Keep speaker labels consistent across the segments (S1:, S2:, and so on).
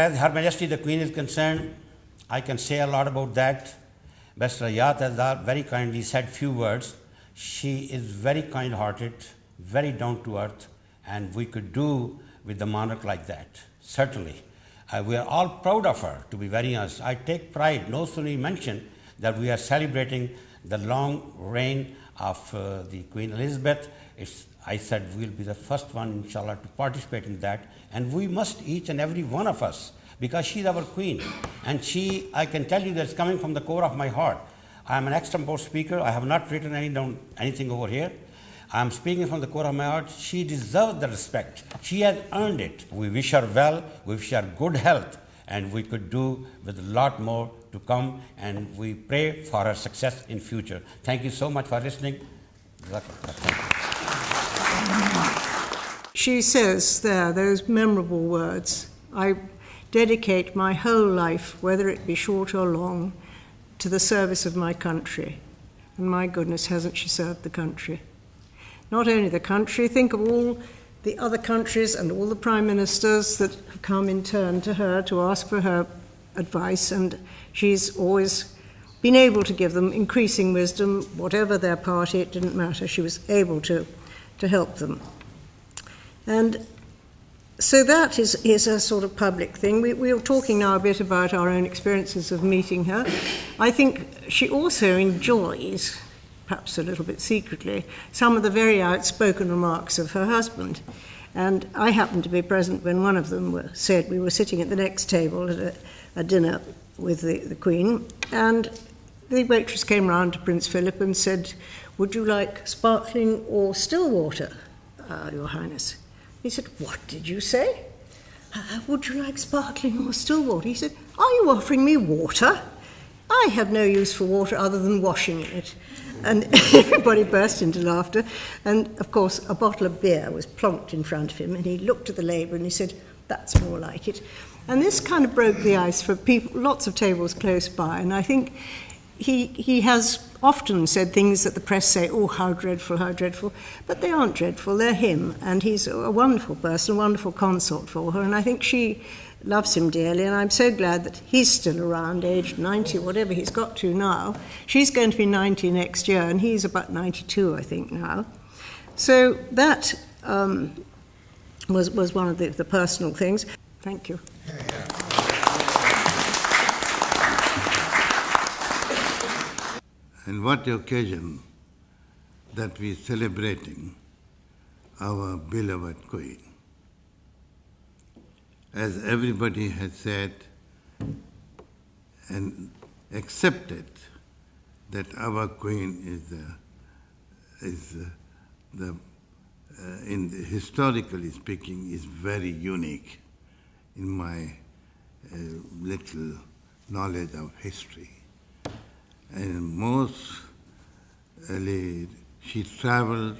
S1: as Her Majesty the Queen is concerned, I can say a lot about that. Best Rayat has very kindly said few words. She is very kind-hearted, very down-to-earth, and we could do with the monarch like that, certainly. We are all proud of her, to be very honest. I take pride, no sooner you mention that we are celebrating the long reign of the Queen Elizabeth. I said we'll be the first one, inshallah, to participate in that. And we must, each and every one of us, because she's our Queen. And she, I can tell you that's coming from the core of my heart. I am an extempore speaker. I have not written anything over here. I am speaking from the core of my heart. She deserves the respect. She has earned it. We wish her well. We wish her good health. And we could do with a lot more to come. And we pray for her success in future. Thank you so much for listening.
S2: She says there, those memorable words, I dedicate my whole life, whether it be short or long, to the service of my country. And my goodness, hasn't she served the country? Not only the country, think of all the other countries and all the prime ministers that have come in turn to her to ask for her advice, and she's always been able to give them increasing wisdom, whatever their party, it didn't matter. She was able to help them. And so that is a sort of public thing. We are talking now a bit about our own experiences of meeting her. I think she also enjoys, perhaps a little bit secretly, some of the very outspoken remarks of her husband. And I happened to be present when one of them said, we were sitting at the next table at a dinner with the Queen, and the waitress came round to Prince Philip and said, would you like sparkling or still water, Your Highness? He said, what did you say? Would you like sparkling or still water? He said, are you offering me water? I have no use for water other than washing in it. And everybody burst into laughter. And, of course, a bottle of beer was plonked in front of him, and he looked at the label and he said, that's more like it. And this kind of broke the ice for people, lots of tables close by. And I think he has often said things that the press say, oh, how dreadful, but they aren't dreadful, they're him, and he's a wonderful person, a wonderful consort for her, and I think she loves him dearly, and I'm so glad that he's still around, aged 90, whatever he's got to now. She's going to be 90 next year, and he's about 92, I think, now. So that was one of the personal things. Thank you.
S3: And what occasion that we are celebrating our beloved Queen. As everybody has said and accepted that our Queen historically speaking, is very unique in my little knowledge of history. And mostly she traveled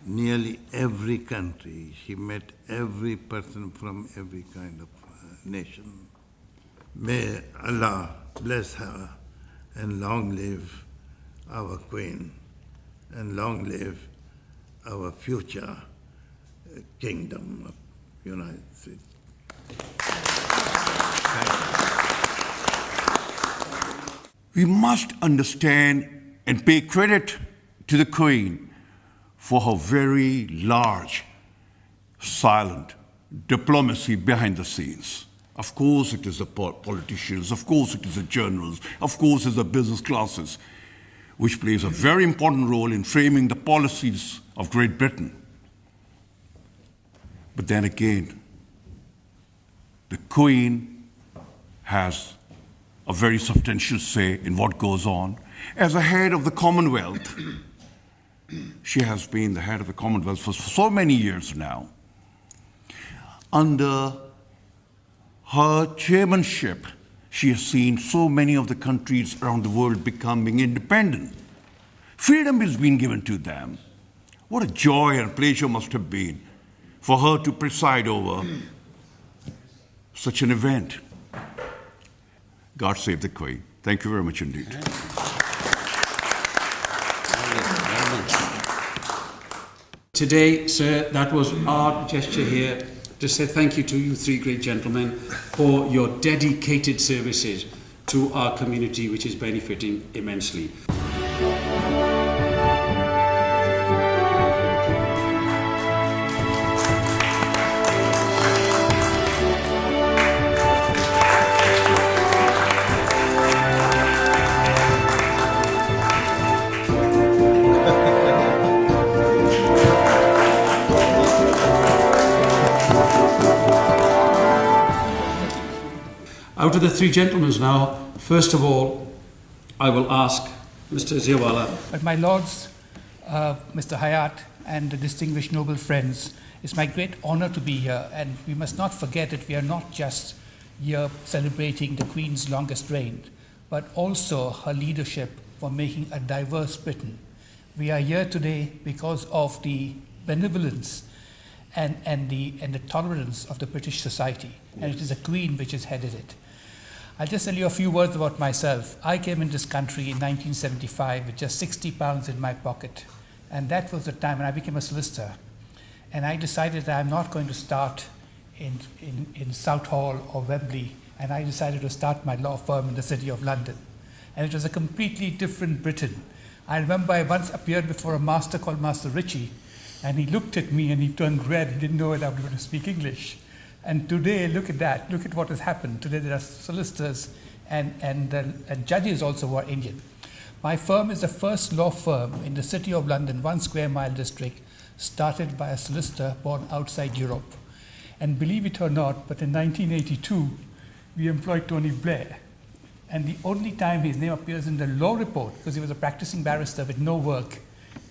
S3: nearly every country. She met every person from every kind of nation. May Allah bless her and long live our Queen and long live our future kingdom of United States.
S4: We must understand and pay credit to the Queen for her very large, silent diplomacy behind the scenes. Of course it is the politicians, of course it is the journalists, of course it's the business classes, which plays a very important role in framing the policies of Great Britain. But then again, the Queen has a very substantial say in what goes on. As a head of the Commonwealth, she has been the head of the Commonwealth for so many years now. Under her chairmanship, she has seen so many of the countries around the world becoming independent. Freedom has been given to them. What a joy and pleasure must have been for her to preside over such an event. God save the Queen. Thank you very much indeed.
S5: Today, sir, that was our gesture here to say thank you to you three great gentlemen for your dedicated services to our community, which is benefiting immensely. Out of the three gentlemen now, first of all, I will ask Mr. Ziawala.
S6: But my lords, Mr. Hayat and the distinguished noble friends, it's my great honor to be here, and we must not forget that we are not just here celebrating the Queen's longest reign, but also her leadership for making a diverse Britain. We are here today because of the benevolence and the tolerance of the British society, and it is a Queen which has headed it. I'll just tell you a few words about myself. I came in this country in 1975 with just £60 in my pocket, and that was the time when I became a solicitor. And I decided that I'm not going to start in Southall or Wembley, and I decided to start my law firm in the City of London. And it was a completely different Britain. I remember I once appeared before a master called Master Ritchie, and he looked at me and he turned red. He didn't know that I was going to speak English. And today, look at that. Look at what has happened. Today there are solicitors and judges also who are Indian. My firm is the first law firm in the City of London, 1 square mile district, started by a solicitor born outside Europe. And believe it or not, but in 1982, we employed Tony Blair. And the only time his name appears in the law report, because he was a practicing barrister with no work,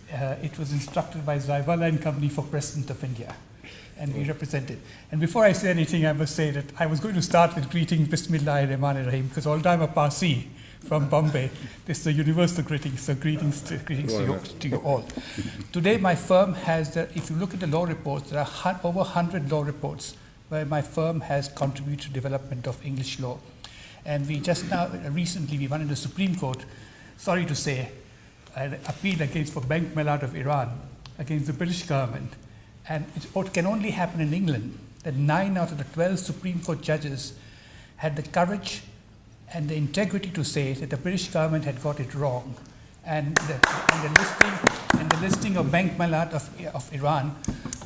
S6: it was instructed by Ziawala and Company for President of India. And we represented. And before I say anything, I must say that I was going to start with greeting Bismillahirrahmanirrahim, because although I'm a Parsi from Bombay, this is a universal greeting, so greetings to you all. Today my firm has, if you look at the law reports, there are over 100 law reports where my firm has contributed to development of English law. And we just now, recently, we won in the Supreme Court, sorry to say, an appeal for bank bailout of Iran against the British government. And it can only happen in England that 9 out of the 12 Supreme Court judges had the courage and the integrity to say that the British government had got it wrong. And the listing of bank bailout of Iran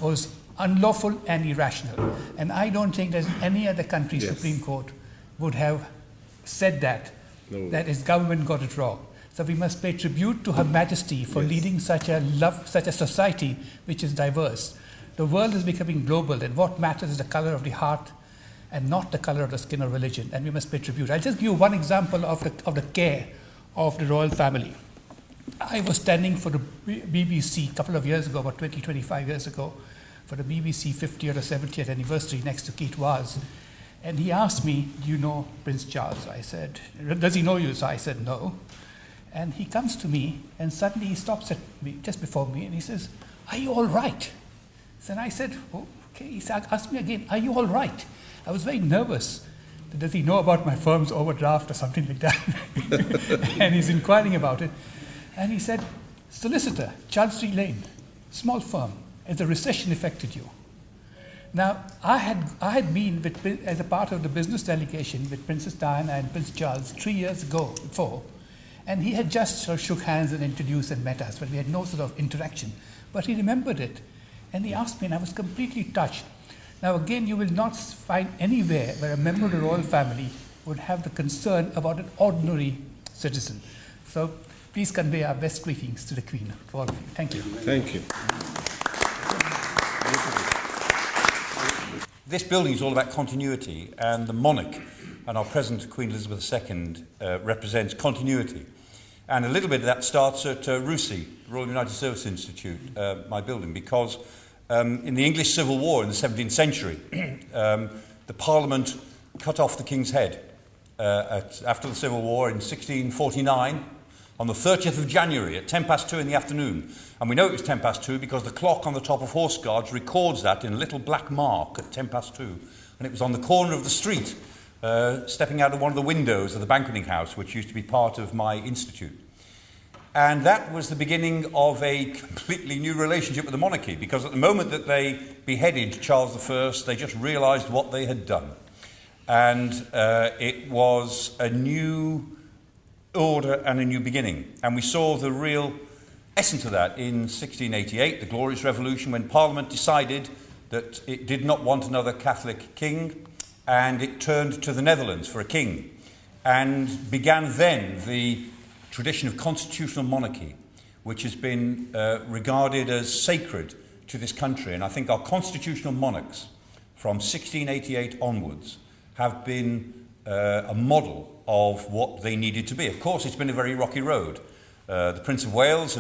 S6: was unlawful and irrational. And I don't think there's any other country's Supreme Court would have said that, that its government got it wrong. So we must pay tribute to Her Majesty for leading such a society which is diverse. The world is becoming global, and what matters is the color of the heart and not the color of the skin or religion, and we must pay tribute. I'll just give you one example of the care of the royal family. I was standing for the BBC a couple of years ago, about 20, 25 years ago, for the BBC 50th or 70th anniversary next to Keith Vaz, and he asked me, do you know Prince Charles? I said, does he know you? So I said, no. And he comes to me, and suddenly he stops at me, just before me, and he says, are you all right? So I said, oh, okay. He asked me again, are you all right? I was very nervous. Does he know about my firm's overdraft or something like that? And he's inquiring about it. And he said, solicitor, Chancery Lane, small firm, has the recession affected you? Now, I had been as a part of the business delegation with Princess Diana and Prince Charles 3 years ago before, and he had just sort of shook hands and introduced and met us, but we had no sort of interaction. But he remembered it, and he asked me, and I was completely touched. Now again, you will not find anywhere where a member of the royal family would have the concern about an ordinary citizen. So please convey our best greetings to the Queen, to all of you. Thank you.
S3: Thank you.
S7: This building is all about continuity, and the monarch and our present Queen Elizabeth II represents continuity. And a little bit of that starts at RUSI, Royal United Service Institute, my building, because in the English Civil War in the 17th century, the Parliament cut off the King's head after the Civil War in 1649 on the 30th of January at 2:10 in the afternoon. And we know it was 2:10 because the clock on the top of Horse Guards records that in a little black mark at 2:10. And it was on the corner of the street, stepping out of one of the windows of the banqueting house, which used to be part of my institute. And that was the beginning of a completely new relationship with the monarchy, because at the moment that they beheaded Charles I, they just realised what they had done. And it was a new order and a new beginning. And we saw the real essence of that in 1688, the Glorious Revolution, when Parliament decided that it did not want another Catholic king, and it turned to the Netherlands for a king. And began then the tradition of constitutional monarchy, which has been regarded as sacred to this country. And I think our constitutional monarchs from 1688 onwards have been a model of what they needed to be. Of course, it's been a very rocky road. The Prince of Wales,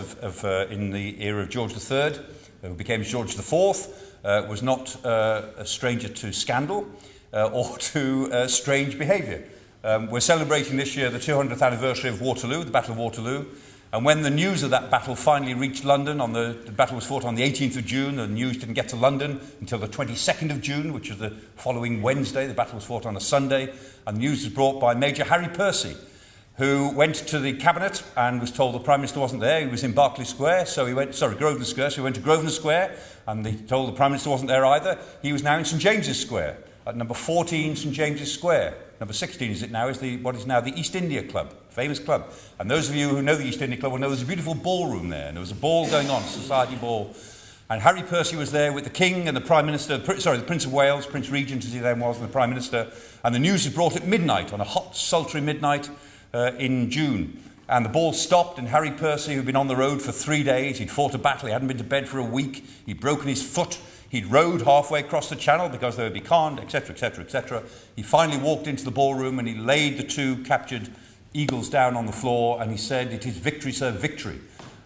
S7: in the era of George III, who became George IV, was not a stranger to scandal or to strange behaviour. We're celebrating this year the 200th anniversary of Waterloo, the Battle of Waterloo, and when the news of that battle finally reached London, the battle was fought on the 18th of June, the news didn't get to London until the 22nd of June, which was the following Wednesday. The battle was fought on a Sunday, and the news was brought by Major Harry Percy, who went to the cabinet and was told the Prime Minister wasn't there. He was in Berkeley Square, Grosvenor Square, so he went to Grosvenor Square, and they told the Prime Minister wasn't there either. He was now in St James's Square, at number 14 St James's Square. Number 16 is what is now the East India Club, famous club. And those of you who know the East India Club will know there's a beautiful ballroom there, and there was a ball going on, a society ball. And Harry Percy was there with the King and the Prime Minister, the Prince of Wales, Prince Regent as he then was, and the Prime Minister. And the news was brought at midnight, on a hot, sultry midnight in June. And the ball stopped, and Harry Percy, who'd been on the road for 3 days, he'd fought a battle, he hadn't been to bed for a week, he'd broken his foot, he'd rowed halfway across the channel because they were becalmed, etc., etc., etc. He finally walked into the ballroom and he laid the 2 captured eagles down on the floor, and he said, "It is victory, sir, victory."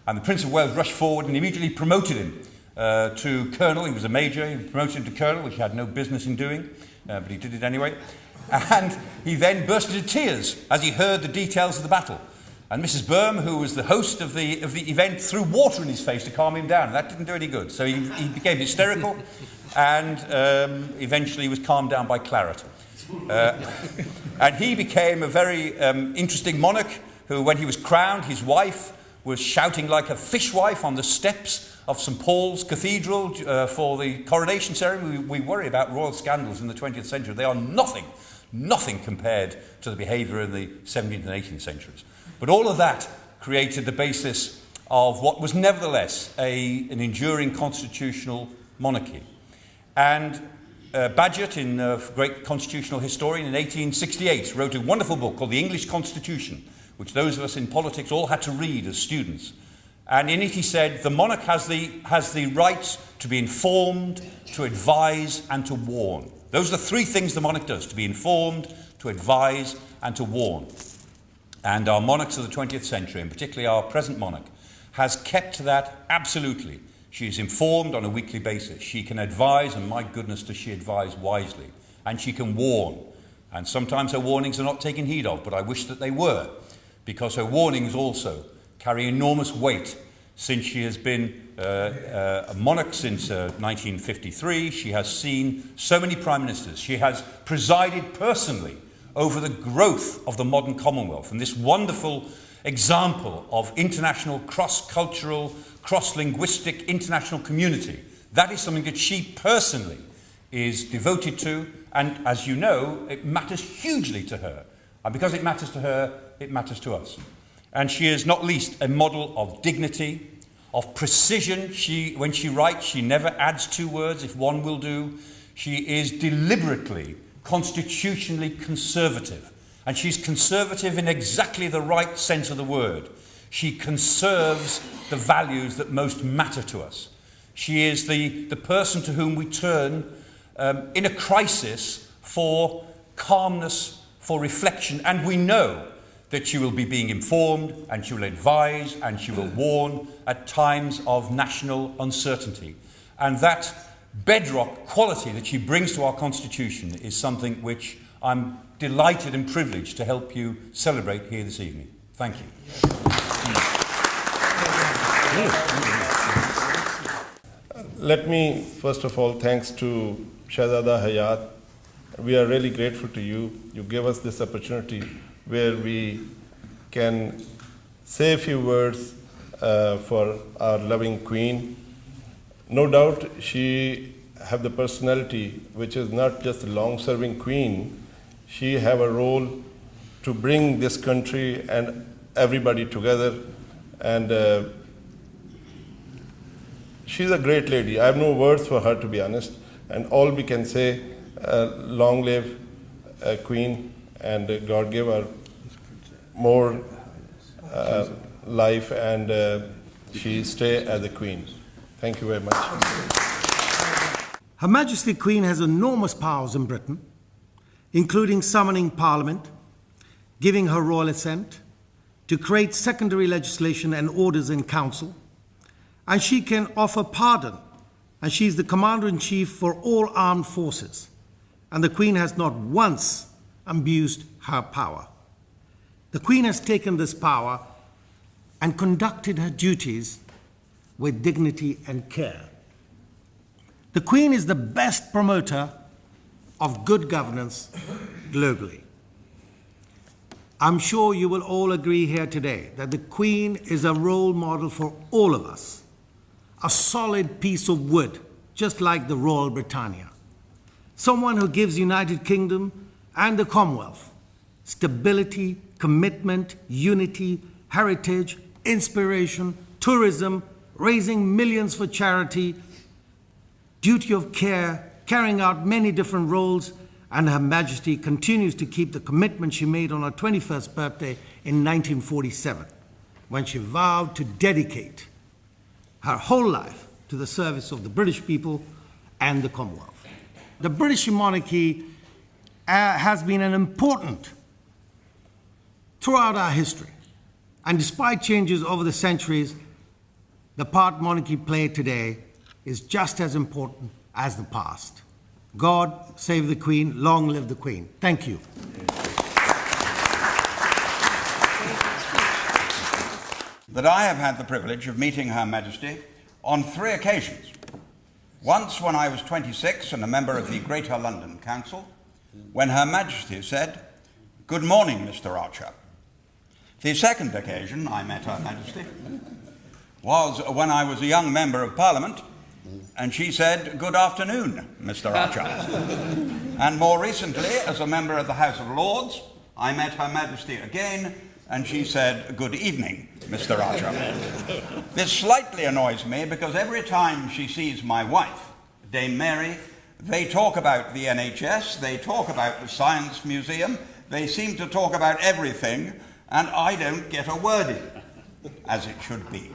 S7: And the Prince of Wales rushed forward and immediately promoted him to colonel. He was a major. He promoted him to colonel, which he had no business in doing, but he did it anyway. And he then burst into tears as he heard the details of the battle. And Mrs. Burme, who was the host of the event, threw water in his face to calm him down. That didn't do any good. So he became hysterical, and eventually was calmed down by claret. And he became a very interesting monarch who, when he was crowned, his wife was shouting like a fishwife on the steps of St Paul's Cathedral for the coronation ceremony. We worry about royal scandals in the 20th century. They are nothing compared to the behaviour in the 17th and 18th centuries. But all of that created the basis of what was nevertheless an enduring constitutional monarchy. And Bagehot, a great constitutional historian, in 1868 wrote a wonderful book called The English Constitution, which those of us in politics all had to read as students. And in it he said, the monarch has the right to be informed, to advise, and to warn. Those are the 3 things the monarch does: to be informed, to advise, and to warn. And our monarchs of the 20th century, and particularly our present monarch, has kept to that absolutely. She is informed on a weekly basis. She can advise, and my goodness does she advise wisely. And she can warn. And sometimes her warnings are not taken heed of, but I wish that they were, because her warnings also carry enormous weight. Since she has been a monarch since 1953, she has seen so many prime ministers. She has presided personally over the growth of the modern Commonwealth, and this wonderful example of international, cross-cultural, cross-linguistic international community. That is something that she personally is devoted to, and as you know, it matters hugely to her. And because it matters to her, it matters to us. And she is not least a model of dignity, of precision. When she writes, she never adds 2 words if one will do. She is deliberately constitutionally conservative, and she's conservative in exactly the right sense of the word. She conserves the values that most matter to us. She is the person to whom we turn in a crisis for calmness, for reflection, and we know that she will be being informed, and she will advise, and she will warn at times of national uncertainty. And that bedrock quality that she brings to our Constitution is something which I'm delighted and privileged to help you celebrate here this evening. Thank you.
S8: Let me, first of all, thanks to Shahzada Hayat. We are really grateful to you. You gave us this opportunity where we can say a few words for our loving Queen. No doubt she have the personality which is not just a long-serving Queen. She have a role to bring this country and everybody together, and she's a great lady. I have no words for her, to be honest, and all we can say, long live Queen, and God give her more life, and she stay as a Queen. Thank you very much.
S9: Her Majesty the Queen has enormous powers in Britain, including summoning Parliament, giving her royal assent, to create secondary legislation and orders in Council, and she can offer pardon, and she's the Commander-in-Chief for all armed forces, and the Queen has not once abused her power. The Queen has taken this power and conducted her duties with dignity and care. The Queen is the best promoter of good governance globally. I'm sure you will all agree here today that the Queen is a role model for all of us, a solid piece of wood, just like the Royal Britannia, someone who gives the United Kingdom and the Commonwealth stability, commitment, unity, heritage, inspiration, tourism, raising millions for charity, duty of care, carrying out many different roles, and Her Majesty continues to keep the commitment she made on her 21st birthday in 1947, when she vowed to dedicate her whole life to the service of the British people and the Commonwealth. The British Monarchy has been an important throughout our history, and despite changes over the centuries, the part monarchy played today is just as important as the past. God save the Queen, long live the Queen. Thank you.
S7: That I have had the privilege of meeting Her Majesty on 3 occasions. Once when I was 26 and a member of the Greater London Council, when Her Majesty said, "Good morning, Mr. Archer." The second occasion I met Her Majesty was when I was a young member of Parliament, and she said, "Good afternoon, Mr. Archer." And more recently, as a member of the House of Lords, I met Her Majesty again, and she said, "Good evening, Mr. Archer." This slightly annoys me because every time she sees my wife, Dame Mary, they talk about the NHS, they talk about the Science Museum, they seem to talk about everything, and I don't get a word in, as it should be.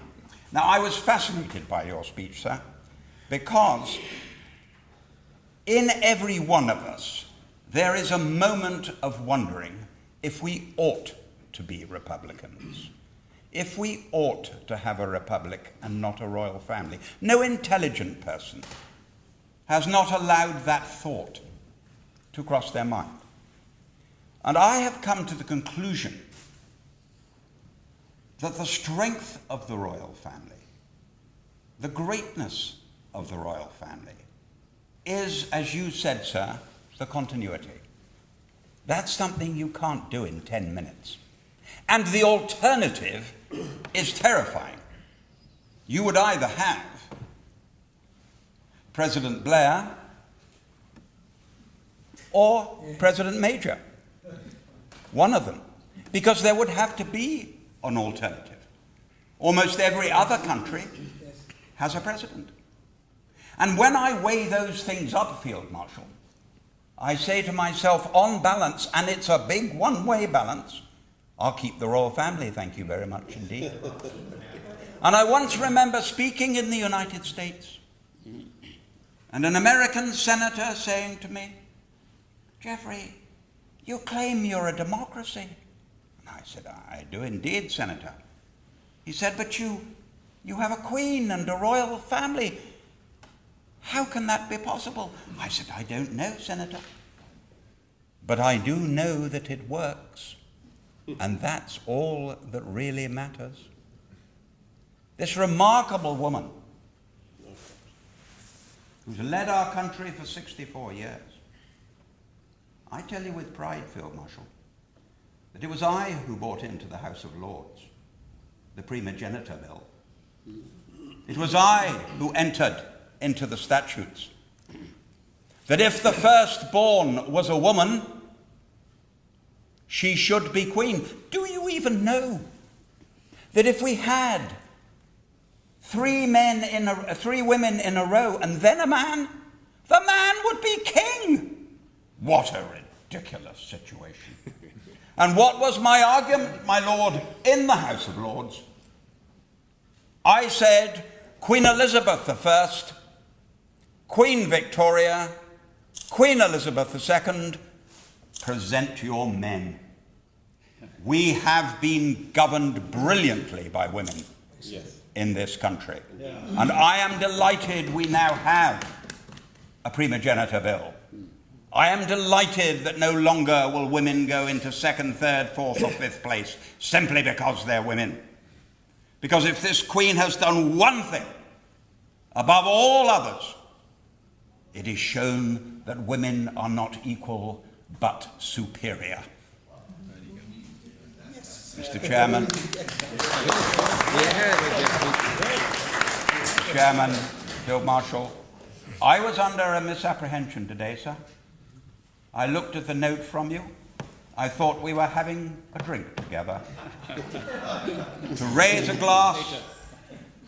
S7: Now, I was fascinated by your speech, sir, because in every one of us, there is a moment of wondering if we ought to be Republicans, if we ought to have a republic and not a royal family. No intelligent person has not allowed that thought to cross their mind. And I have come to the conclusion that the strength of the royal family, the greatness of the royal family, is, as you said, sir, the continuity. That's something you can't do in 10 minutes. And the alternative is terrifying. You would either have President Blair or President Major, one of them, because there would have to be an alternative. Almost every other country has a president. And when I weigh those things up, Field Marshal, I say to myself, on balance, and it's a big one-way balance, I'll keep the royal family, thank you very much indeed. And I once remember speaking in the United States, and an American senator saying to me, "Geoffrey, you claim you're a democracy." And I said, "I do indeed, Senator." He said, "But you have a queen and a royal family. How can that be possible?" I said, "I don't know, Senator. But I do know that it works. And that's all that really matters." This remarkable woman who's led our country for 64 years, I tell you with pride, Field Marshal, that it was I who brought into the House of Lords the Primogeniture Bill. It was I who entered into the statutes that if the firstborn was a woman, she should be queen. Do you even know that if we had three women in a row and then a man, the man would be king? What a ridiculous situation. And what was my argument, my lord, in the House of Lords? I said, Queen Elizabeth I, Queen Victoria, Queen Elizabeth II, present your men. We have been governed brilliantly by women in this country. And I am delighted we now have a primogeniture bill. I am delighted that no longer will women go into second, third, fourth or fifth place simply because they're women. Because if this Queen has done one thing above all others, it is shown that women are not equal but superior. Mr. Chairman, Chairman, Field Marshal, I was under a misapprehension today, sir. I looked at the note from you. I thought we were having a drink together. To raise a glass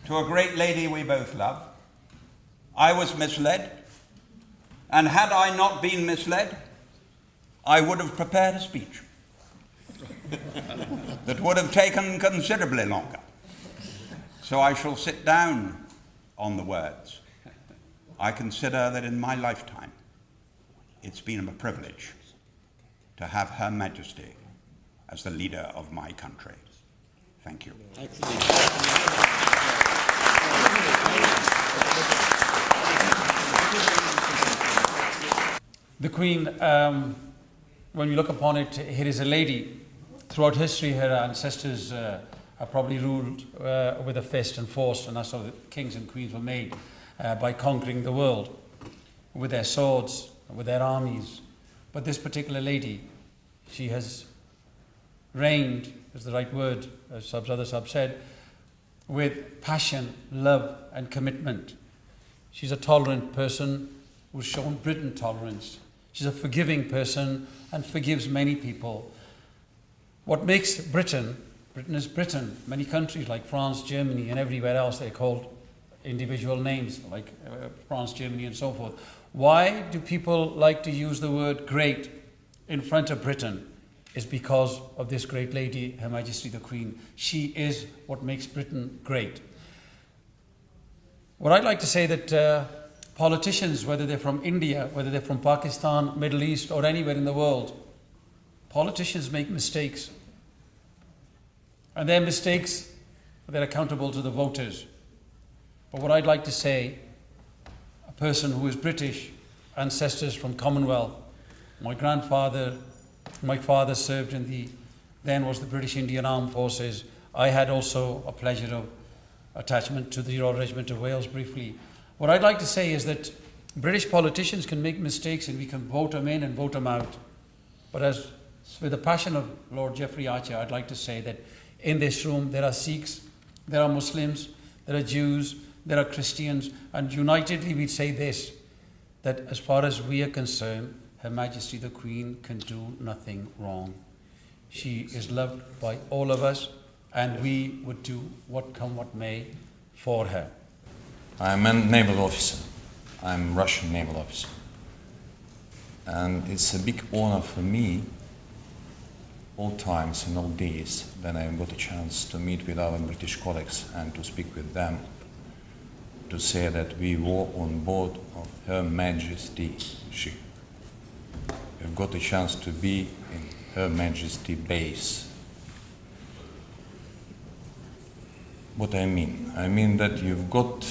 S7: to a great lady we both love. I was misled. And had I not been misled, I would have prepared a speech that would have taken considerably longer. So I shall sit down on the words. I consider that in my lifetime, it's been a privilege to have Her Majesty as the leader of my country. Thank you.
S5: The Queen, when you look upon it, it is a lady. Throughout history, her ancestors have probably ruled with a fist and force, and that's how the kings and queens were made, by conquering the world with their swords, with their armies. But this particular lady, she has reigned, is the right word, as others have said, with passion, love and commitment. She's a tolerant person who's shown Britain tolerance. She's a forgiving person and forgives many people. What makes Britain is Britain. Many countries like France, Germany and everywhere else, they're called individual names like France, Germany and so forth. Why do people like to use the word great in front of Britain? Is because of this great lady, Her Majesty the Queen. She is what makes Britain great. What I'd like to say that politicians, whether they're from India, whether they're from Pakistan, Middle East or anywhere in the world, politicians make mistakes. And their mistakes, they're accountable to the voters. But what I'd like to say, a person who is British, ancestors from Commonwealth, my father served in the, then was the British Indian Armed Forces. I had also a pleasure of attachment to the Royal Regiment of Wales briefly. What I'd like to say is that British politicians can make mistakes and we can vote them in and vote them out. But as with the passion of Lord Geoffrey Archer, I'd like to say that in this room there are Sikhs, there are Muslims, there are Jews, there are Christians, and unitedly we'd say this, that as far as we are concerned, Her Majesty the Queen can do nothing wrong. She is loved by all of us, and we would do what come what may for her.
S10: I'm a naval officer. I'm a Russian naval officer. And it's a big honor for me, all times and all days, when I got a chance to meet with our British colleagues and to speak with them, to say that we were on board of Her Majesty ship. We've got a chance to be in Her Majesty base. What I mean? I mean that you've got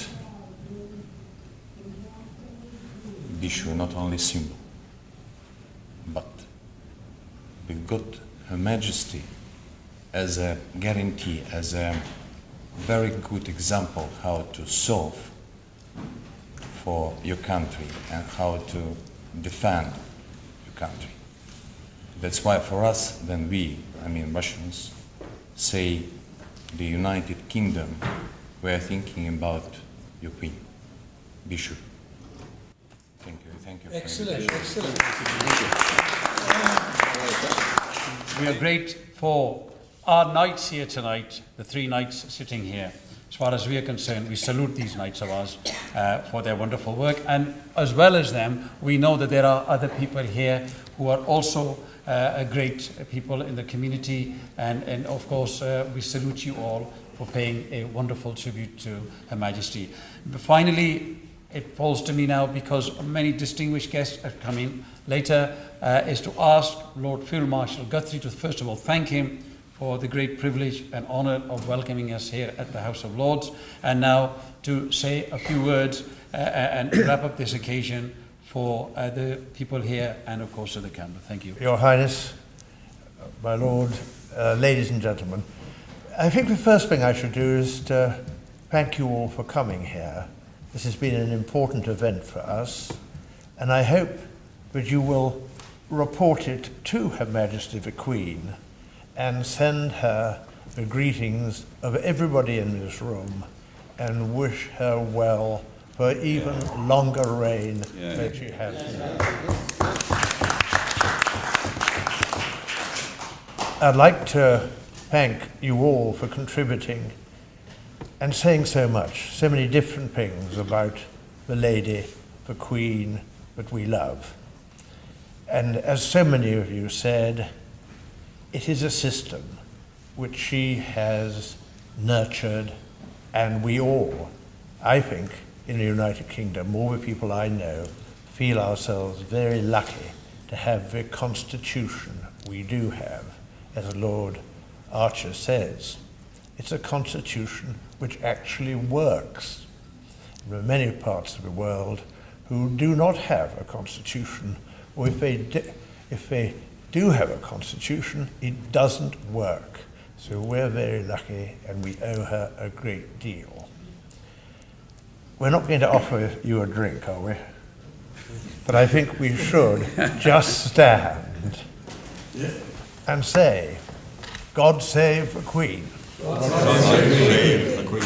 S10: issue, not only symbol, but we've got Her Majesty as a guarantee, as a very good example how to solve for your country and how to defend your country. That's why for us, when we, Russians, say the United Kingdom, we are thinking about your Queen. Be sure. Thank you. Thank you.
S5: Excellent. We are great for our knights here tonight, the 3 knights sitting here. As far as we are concerned, we salute these knights of ours for their wonderful work. And as well as them, we know that there are other people here who are also great people in the community. And of course, we salute you all for paying a wonderful tribute to Her Majesty. But finally, it falls to me now, because many distinguished guests are coming later, is to ask Lord Field Marshal Guthrie to first of all thank him for the great privilege and honour of welcoming us here at the House of Lords, and now to say a few words and wrap up this occasion for the people here and of course to the camera. Thank you.
S11: Your Highness, my Lord, ladies and gentlemen, I think the first thing I should do is to thank you all for coming here. This has been an important event for us, and I hope that you will report it to Her Majesty the Queen and send her the greetings of everybody in this room and wish her well for even longer reign that she has now. I'd like to thank you all for contributing and saying so much, so many different things about the lady, the Queen that we love. And as so many of you said, it is a system which she has nurtured, and we all, I think, in the United Kingdom, all the people I know, feel ourselves very lucky to have the constitution we do have. As Lord Archer says, it's a constitution which actually works. There are many parts of the world who do not have a constitution, or if they do have a constitution, it doesn't work. So we're very lucky, and we owe her a great deal. We're not going to offer you a drink, are we? But I think we should just stand and say, God save the Queen.
S7: God save the Queen.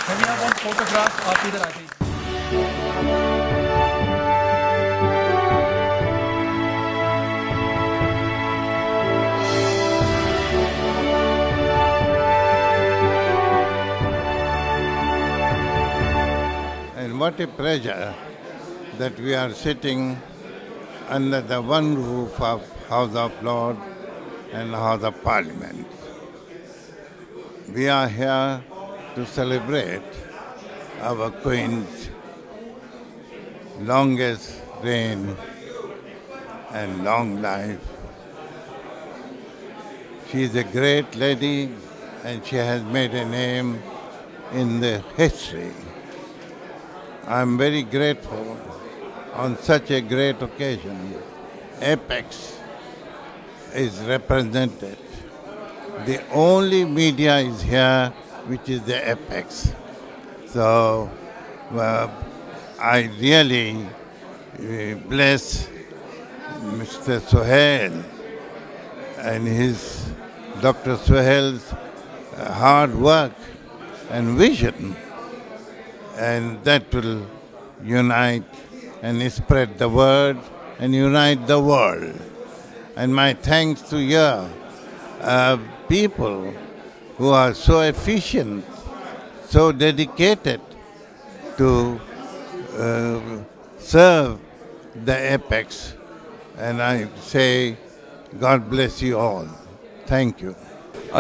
S5: Can we have one photograph after that, I think?
S3: And what a pleasure that we are sitting under the one roof of House of Lords and House of Parliament. We are here to celebrate our Queen's longest reign and long life. She is a great lady, and she has made a name in the history. I am very grateful on such a great occasion. Apex is represented. The only media is here which is the Apex. So I really bless Mr. Sohail and his Dr. Sohail's hard work and vision, and that will unite and spread the word and unite the world. And my thanks to your people who are so efficient, so dedicated to serve the Apex. And I say, God bless you all. Thank you.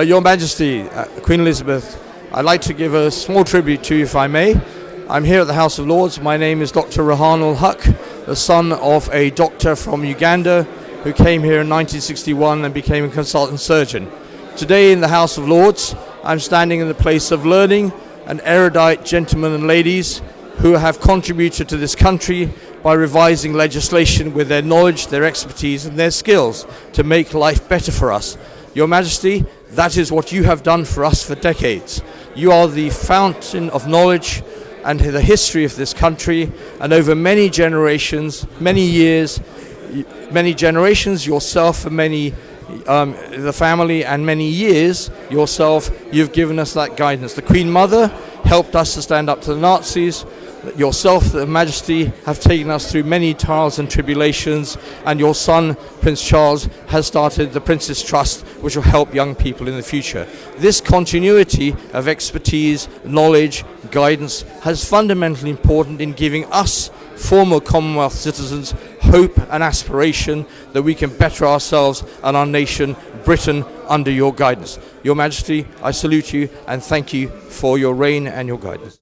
S12: Your Majesty, Queen Elizabeth, I'd like to give a small tribute to you, if I may. I'm here at the House of Lords. My name is Dr. Rahanul Huq, the son of a doctor from Uganda who came here in 1961 and became a consultant surgeon. Today in the House of Lords, I'm standing in the place of learning and erudite gentlemen and ladies who have contributed to this country by revising legislation with their knowledge, their expertise and their skills to make life better for us. Your Majesty, that is what you have done for us for decades. You are the fountain of knowledge and the history of this country, and over many generations, many years, many generations, yourself and many the family, and many years yourself, you've given us that guidance. The Queen Mother helped us to stand up to the Nazis. Yourself, the Majesty, have taken us through many trials and tribulations, and your son, Prince Charles, has started the Prince's Trust, which will help young people in the future. This continuity of expertise, knowledge, guidance is fundamentally important in giving us, former Commonwealth citizens, hope and aspiration that we can better ourselves and our nation, Britain, under your guidance. Your Majesty, I salute you and thank you for your reign and your guidance.